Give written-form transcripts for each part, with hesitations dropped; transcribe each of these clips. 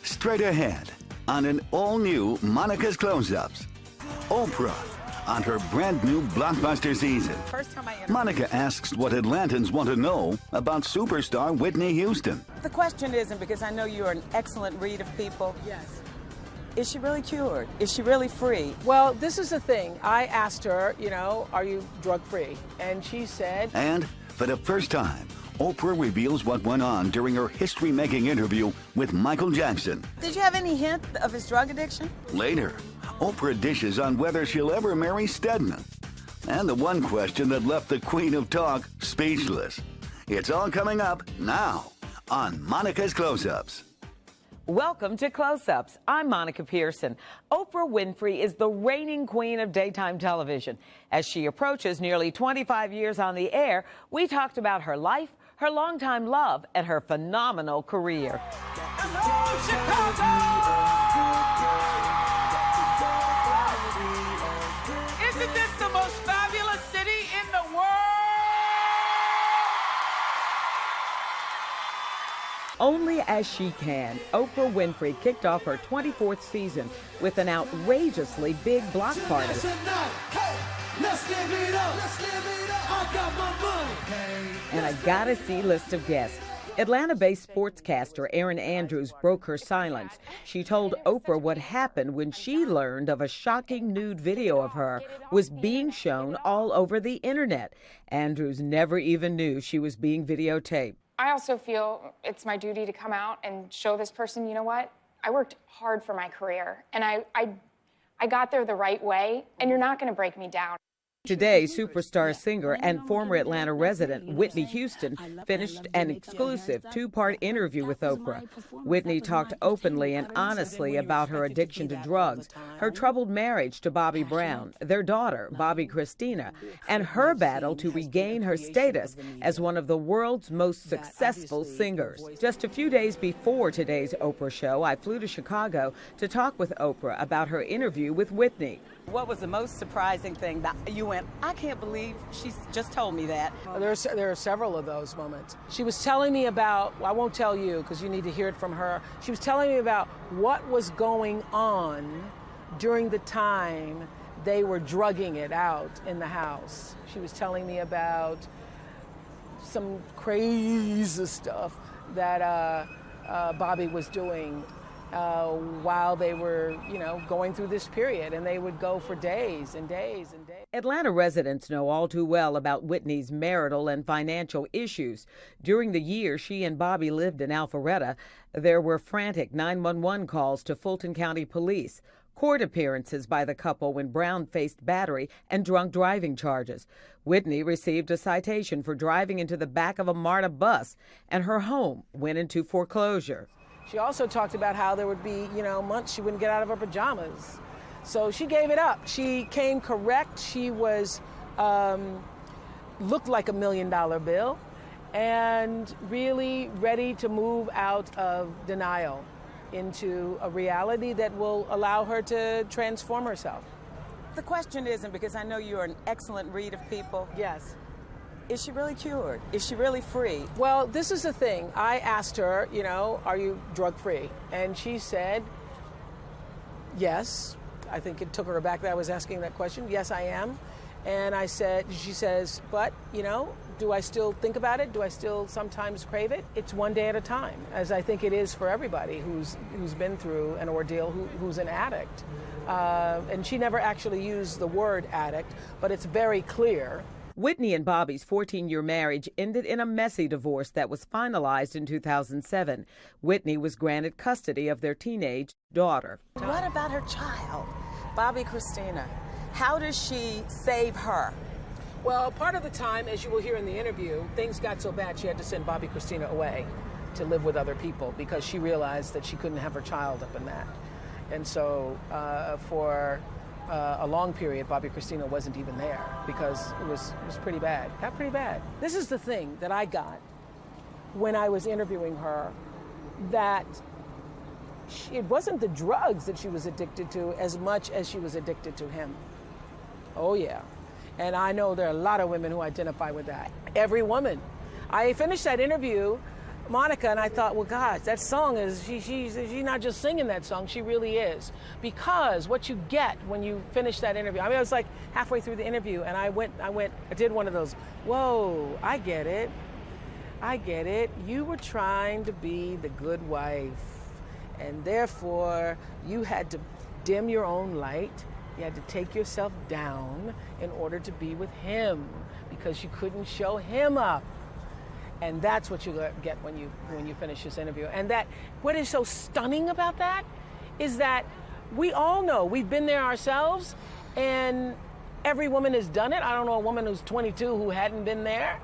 Straight ahead on an all-new Monica's Close-Ups. Oprah on her brand-new blockbuster season. Monica asks what Atlantans want to know about superstar Whitney Houston. The question isn't, because I know you're an excellent read of people. Yes. Is she really cured? Is she really free? Well, this is the thing. I asked her, are you drug-free? And she said... And for the first time, Oprah reveals what went on during her history-making interview with Michael Jackson. Did you have any hint of his drug addiction? Later, Oprah dishes on whether she'll ever marry Stedman. And the one question that left the Queen of Talk speechless. It's all coming up now on Monica's Close-Ups. Welcome to Close-Ups. I'm Monica Pearson. Oprah Winfrey is the reigning queen of daytime television. As she approaches nearly 25 years on the air, we talked about her life, her longtime love, and her phenomenal career. Hello, Chicago! Isn't this the most fabulous city in the world? Only as she can, Oprah Winfrey kicked off her 24th season with an outrageously big block party. And a gotta-see list of guests. Atlanta-based sportscaster Erin Andrews broke her silence. She told Oprah what happened when she learned of a shocking nude video of her was being shown all over the internet. Andrews never even knew she was being videotaped. I also feel it's my duty to come out and show this person, you know what? I worked hard for my career, and I got there the right way, and you're not going to break me down. Today, superstar singer and former Atlanta resident Whitney Houston finished an exclusive two-part interview with Oprah. Whitney talked openly and honestly about her addiction to drugs, her troubled marriage to Bobby Brown, their daughter, Bobby Christina, and her battle to regain her status as one of the world's most successful singers. Just a few days before today's Oprah show, I flew to Chicago to talk with Oprah about her interview with Whitney. What was the most surprising thing that you went, I can't believe she just told me that? There are several of those moments. She was telling me about, well, I won't tell you because you need to hear it from her. She was telling me about what was going on during the time they were drugging it out in the house. She was telling me about some crazy stuff that Bobby was doing while they were, going through this period, and they would go for days and days and days. Atlanta residents know all too well about Whitney's marital and financial issues. During the year she and Bobby lived in Alpharetta, there were frantic 911 calls to Fulton County Police, court appearances by the couple when Brown faced battery and drunk driving charges. Whitney received a citation for driving into the back of a MARTA bus, and her home went into foreclosure. She also talked about how there would be, months she wouldn't get out of her pajamas. So she gave it up. She came correct. She was, looked like $1 million bill and really ready to move out of denial into a reality that will allow her to transform herself. The question isn't, because I know you're an excellent read of people. Yes. Is she really cured? Is she really free? Well, this is the thing. I asked her, are you drug-free? And she said, yes. I think it took her aback that I was asking that question. Yes, I am. And she says, but, do I still think about it? Do I still sometimes crave it? It's one day at a time, as I think it is for everybody who's been through an ordeal, who's an addict. And she never actually used the word addict, but it's very clear. Whitney and Bobby's 14-year marriage ended in a messy divorce that was finalized in 2007. Whitney was granted custody of their teenage daughter. What about her child, Bobby Christina? How does she save her? Well, part of the time, as you will hear in the interview, things got so bad she had to send Bobby Christina away to live with other people because she realized that she couldn't have her child up in that. And so for a long period, Bobby Christina wasn't even there because it was pretty bad. Got pretty bad. This is the thing that I got when I was interviewing her, that it wasn't the drugs that she was addicted to as much as she was addicted to him. Oh, yeah. And I know there are a lot of women who identify with that. Every woman. I finished that interview Monica, and I thought, well, gosh, that song is, she's not just singing that song, she really is. Because what you get when you finish that interview, I mean, I was like halfway through the interview, and I did one of those, whoa, I get it. You were trying to be the good wife, and therefore you had to dim your own light. You had to take yourself down in order to be with him, because you couldn't show him up. And that's what you get when you finish this interview. And that, what is so stunning about that is that we all know, we've been there ourselves, and every woman has done it. I don't know a woman who's 22 who hadn't been there.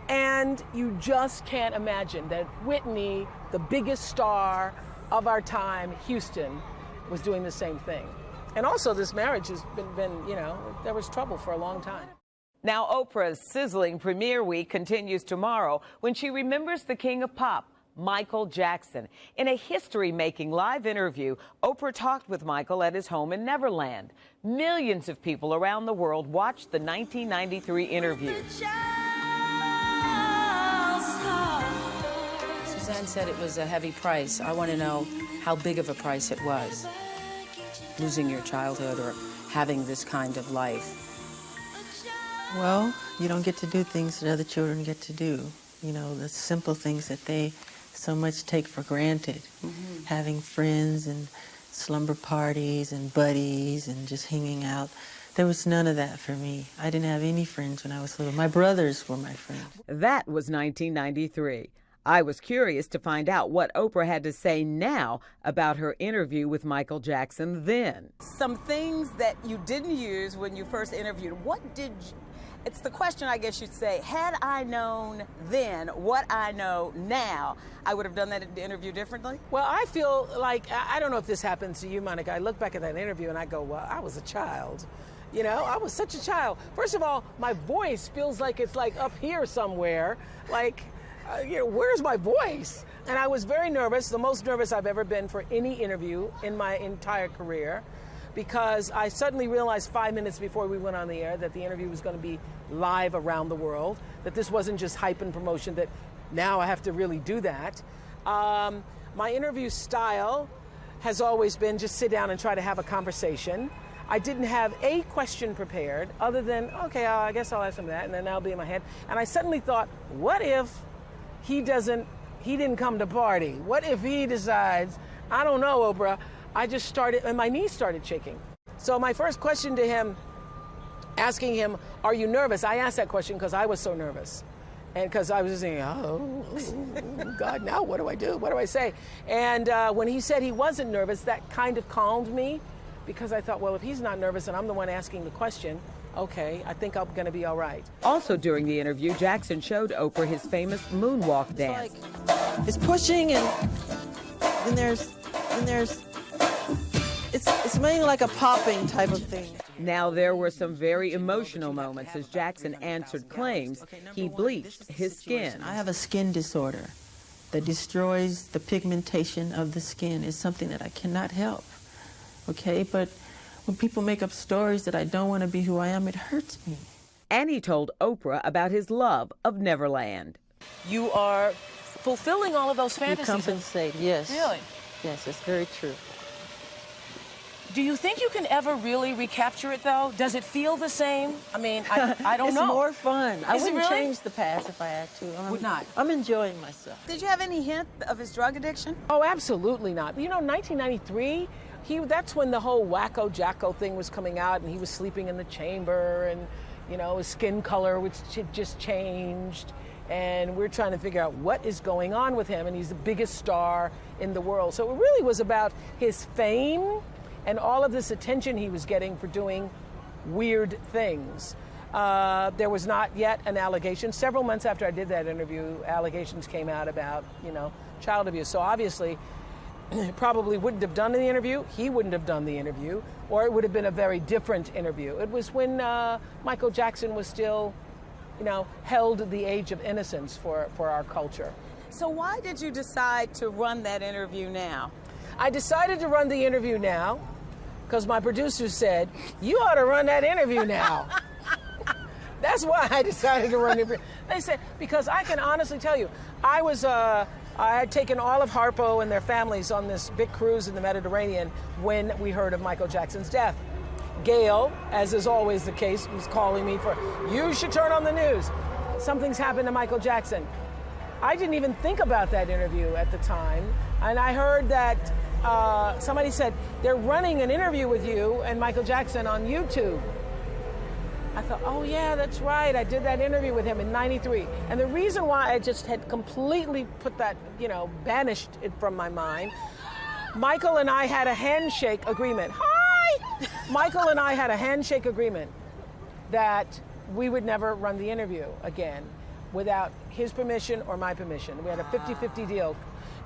And you just can't imagine that Whitney, the biggest star of our time, Houston, was doing the same thing. And also this marriage has been, you know, there was trouble for a long time. Now, Oprah's sizzling premiere week continues tomorrow when she remembers the king of pop, Michael Jackson. In a history-making live interview, Oprah talked with Michael at his home in Neverland. Millions of people around the world watched the 1993 interview. Suzanne said it was a heavy price. I want to know how big of a price it was, losing your childhood or having this kind of life. Well, you don't get to do things that other children get to do. You know, the simple things that they so much take for granted. Mm-hmm. Having friends and slumber parties and buddies and just hanging out. There was none of that for me. I didn't have any friends when I was little. My brothers were my friends. That was 1993. I was curious to find out what Oprah had to say now about her interview with Michael Jackson then. Some things that you didn't use when you first interviewed, it's the question, I guess you'd say, had I known then what I know now, I would have done that interview differently? Well, I feel like, I don't know if this happens to you, Monica. I look back at that interview and I go, well, I was a child. You know, I was such a child. First of all, my voice feels like it's like up here somewhere. Like, you know, where's my voice? And I was very nervous, the most nervous I've ever been for any interview in my entire career, because I suddenly realized 5 minutes before we went on the air that the interview was going to be live around the world, that this wasn't just hype and promotion, that now I have to really do that. My interview style has always been just sit down and try to have a conversation. I didn't have a question prepared other than, okay, I guess I'll ask him that, and then that'll be in my head. And I suddenly thought, what if he didn't come to party? What if he decides, I don't know, Oprah, I just started, and my knees started shaking. So my first question to him, asking him, are you nervous? I asked that question because I was so nervous. And because I was just thinking, oh, God, now what do I do? What do I say? And when he said he wasn't nervous, that kind of calmed me, because I thought, well, if he's not nervous and I'm the one asking the question, okay, I think I'm going to be all right. Also during the interview, Jackson showed Oprah his famous moonwalk dance. It's pushing, and then there's it's mainly like a popping type of thing. Now, there were some very emotional moments as Jackson answered claims he bleached his skin. I have a skin disorder that destroys the pigmentation of the skin. It's something that I cannot help, okay? But when people make up stories that I don't want to be who I am, it hurts me. And he told Oprah about his love of Neverland. You are fulfilling all of those You fantasies. compensate, yes. Really? Yes, it's very true. Do you think you can ever really recapture it, though? Does it feel the same? I mean, I don't know. It's more fun. I Is it wouldn't really? change the past if I had to. Would not. I'm enjoying myself. Did you have any hint of his drug addiction? Oh, absolutely not. You know, 1993, that's when the whole Wacko Jacko thing was coming out, and he was sleeping in the chamber, and, you know, his skin color which just changed. And we're trying to figure out what is going on with him, and he's the biggest star in the world. So it really was about his fame and all of this attention he was getting for doing weird things. There was not yet an allegation. Several months after I did that interview, allegations came out about, you know, child abuse. So obviously, probably wouldn't have done the interview. He wouldn't have done the interview, or it would have been a very different interview. It was when Michael Jackson was still, you know, held the age of innocence for our culture. So why did you decide to run that interview now? I decided to run the interview now because my producer said, you ought to run that interview now. That's why I decided to run the interview. They said, because I can honestly tell you, I was I had taken all of Harpo and their families on this big cruise in the Mediterranean when we heard of Michael Jackson's death. Gail, as is always the case, was calling me for, you should turn on the news. Something's happened to Michael Jackson. I didn't even think about that interview at the time. And I heard that somebody said, they're running an interview with you and Michael Jackson on YouTube. I thought, oh yeah, that's right. I did that interview with him in '93. And the reason why I just had completely put that, banished it from my mind, Michael and I had a handshake agreement. Hi! Michael and I had a handshake agreement that we would never run the interview again without his permission or my permission. We had a 50-50 deal.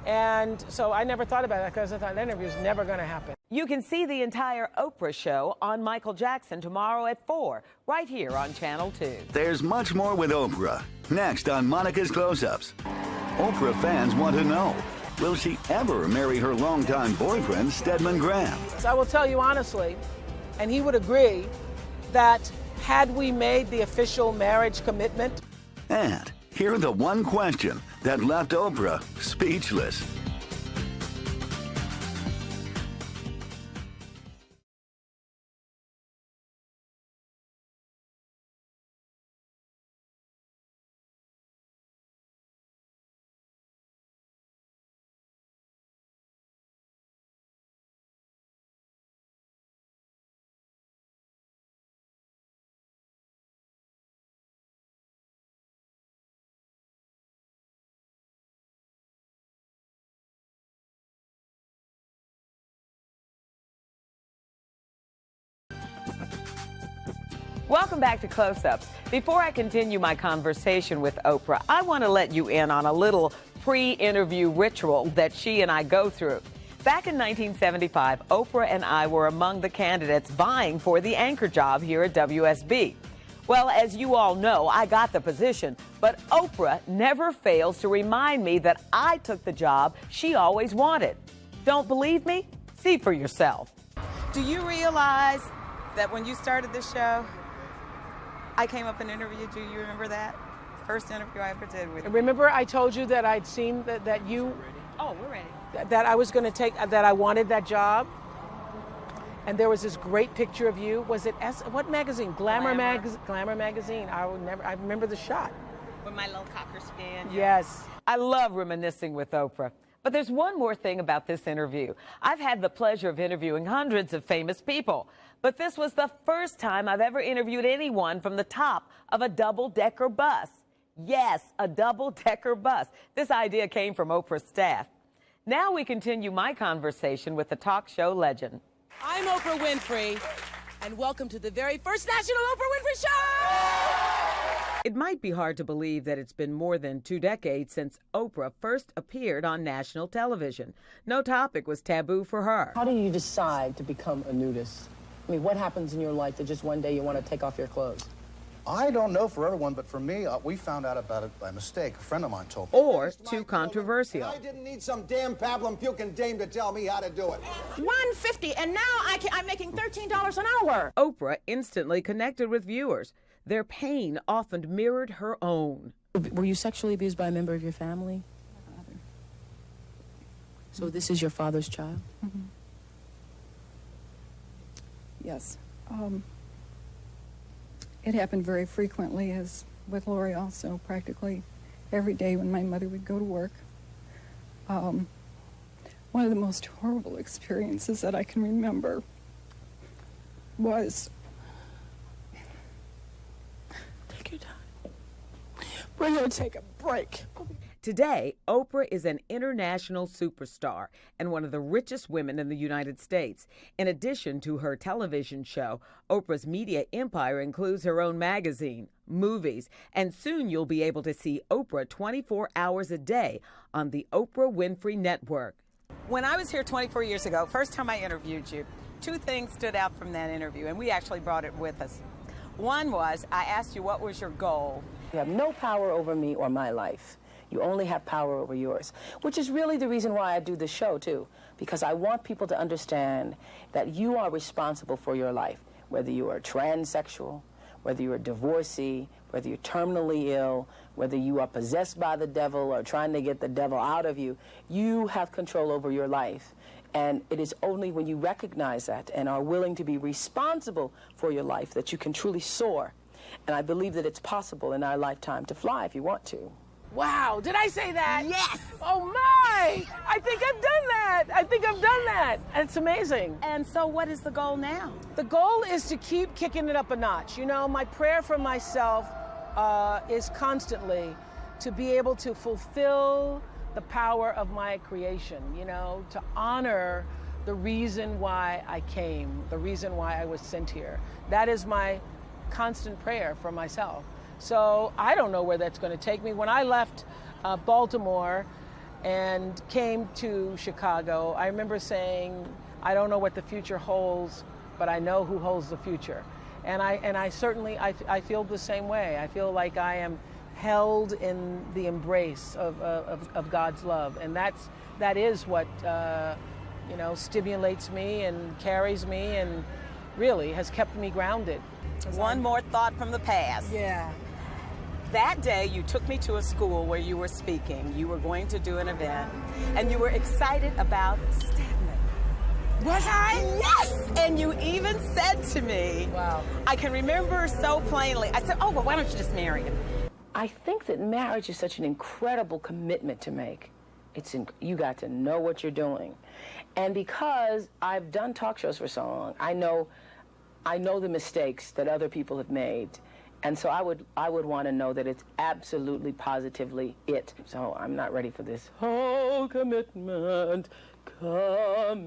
And so I never thought about it because I thought that interview was never going to happen. You can see the entire Oprah show on Michael Jackson tomorrow at 4, right here on Channel 2. There's much more with Oprah. Next on Monica's Close-Ups. Oprah fans want to know, will she ever marry her longtime boyfriend, Stedman Graham? So I will tell you honestly, and he would agree, that had we made the official marriage commitment. And hear the one question that left Oprah speechless. Welcome back to Close-Ups. Before I continue my conversation with Oprah, I want to let you in on a little pre-interview ritual that she and I go through. Back in 1975, Oprah and I were among the candidates vying for the anchor job here at WSB. Well, as you all know, I got the position, but Oprah never fails to remind me that I took the job she always wanted. Don't believe me? See for yourself. Do you realize that when you started this show, I came up and interviewed you? You remember that? First interview I ever did with you. Remember I told you that I'd seen that you... Oh, we're ready. That I was going to take, that I wanted that job? And there was this great picture of you. Was it what magazine? Glamour magazine. I remember the shot. With my little cocker skin. Yes. I love reminiscing with Oprah. But there's one more thing about this interview. I've had the pleasure of interviewing hundreds of famous people, but this was the first time I've ever interviewed anyone from the top of a double-decker bus. Yes, a double-decker bus. This idea came from Oprah's staff. Now we continue my conversation with the talk show legend. I'm Oprah Winfrey, and welcome to the very first National Oprah Winfrey Show! It might be hard to believe that it's been more than 2 decades since Oprah first appeared on national television. No topic was taboo for her. How do you decide to become a nudist? I mean, what happens in your life that just one day you want to take off your clothes? I don't know for everyone, but for me, we found out about it by mistake. A friend of mine told me. Or too controversial. I didn't need some damn pablum puking dame to tell me how to do it. $150, and now I'm making $13 an hour. Oprah instantly connected with viewers. Their pain often mirrored her own. Were you sexually abused by a member of your family? My father. So this is your father's child? Mm-hmm. Yes. It happened very frequently, as with Lori also, practically every day when my mother would go to work. One of the most horrible experiences that I can remember was... Take your time. We're going to take a break. Today, Oprah is an international superstar and one of the richest women in the United States. In addition to her television show, Oprah's media empire includes her own magazine, movies, and soon you'll be able to see Oprah 24 hours a day on the Oprah Winfrey Network. When I was here 24 years ago, first time I interviewed you, 2 things stood out from that interview, and we actually brought it with us. One was, I asked you what was your goal. You have no power over me or my life. You only have power over yours, which is really the reason why I do this show, too, because I want people to understand that you are responsible for your life, whether you are transsexual, whether you're a divorcee, whether you're terminally ill, whether you are possessed by the devil or trying to get the devil out of you, you have control over your life. And it is only when you recognize that and are willing to be responsible for your life that you can truly soar. And I believe that it's possible in our lifetime to fly if you want to. Wow, did I say that? Yes. Oh my, I think I've done that. I think I've done that. It's amazing. And so what is the goal now? The goal is to keep kicking it up a notch. You know, my prayer for myself is constantly to be able to fulfill the power of my creation, you know, to honor the reason why I came, the reason why I was sent here. That is my constant prayer for myself. So I don't know where that's going to take me. When I left Baltimore and came to Chicago, I remember saying, I don't know what the future holds, but I know who holds the future. And I certainly feel the same way. I feel like I am held in the embrace of God's love. And that is what, you know, stimulates me and carries me and really has kept me grounded. One more thought from the past. Yeah. That day, you took me to a school where you were speaking. You were going to do an event, and you were excited about Stedman. Was I? Yes! And you even said to me, wow, I can remember so plainly. I said, oh, well, why don't you just marry him? I think that marriage is such an incredible commitment to make. You got to know what you're doing. And because I've done talk shows for so long, I know the mistakes that other people have made. And so I would want to know that it's absolutely, positively it. So I'm not ready for this whole commitment. 4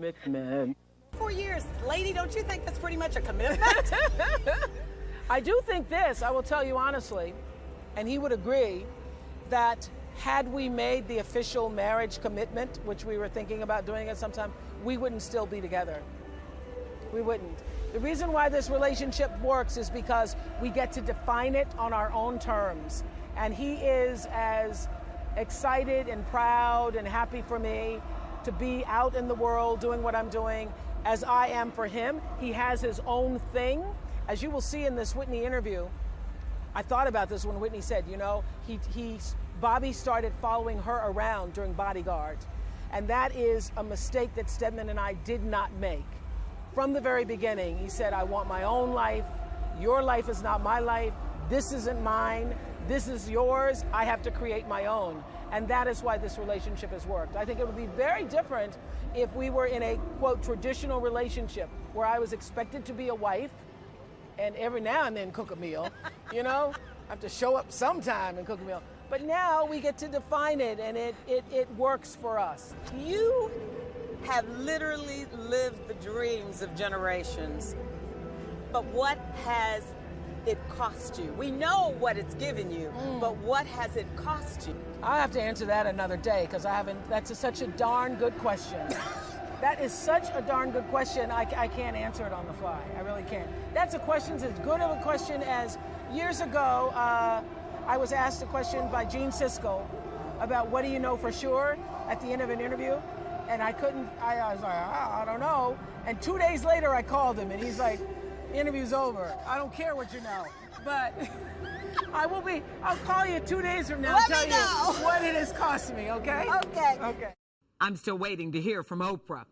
years. Lady, don't you think that's pretty much a commitment? I do think this, I will tell you honestly, and he would agree, that had we made the official marriage commitment, which we were thinking about doing at some time, we wouldn't still be together. We wouldn't. The reason why this relationship works is because we get to define it on our own terms. And he is as excited and proud and happy for me to be out in the world doing what I'm doing as I am for him. He has his own thing. As you will see in this Whitney interview, I thought about this when Whitney said, you know, Bobby started following her around during Bodyguard. And that is a mistake that Stedman and I did not make. From the very beginning, he said, I want my own life. Your life is not my life. This isn't mine. This is yours. I have to create my own. And that is why this relationship has worked. I think it would be very different if we were in a, quote, traditional relationship where I was expected to be a wife and every now and then cook a meal, you know? I have to show up sometime and cook a meal. But now we get to define it, and it works for us. You have literally lived the dreams of generations. But what has it cost you? We know what it's given you, but what has it cost you? I have to answer that another day because that's such a darn good question. That is such a darn good question. I can't answer it on the fly. I really can't. That's a question as good of a question as years ago, I was asked a question by Gene Siskel about what do you know for sure at the end of an interview. And I was like, I don't know. And 2 days later, I called him, and he's like, interview's over. I don't care what you know. But I'll call you 2 days from now and tell you what it has cost me, okay? Okay. Okay. I'm still waiting to hear from Oprah.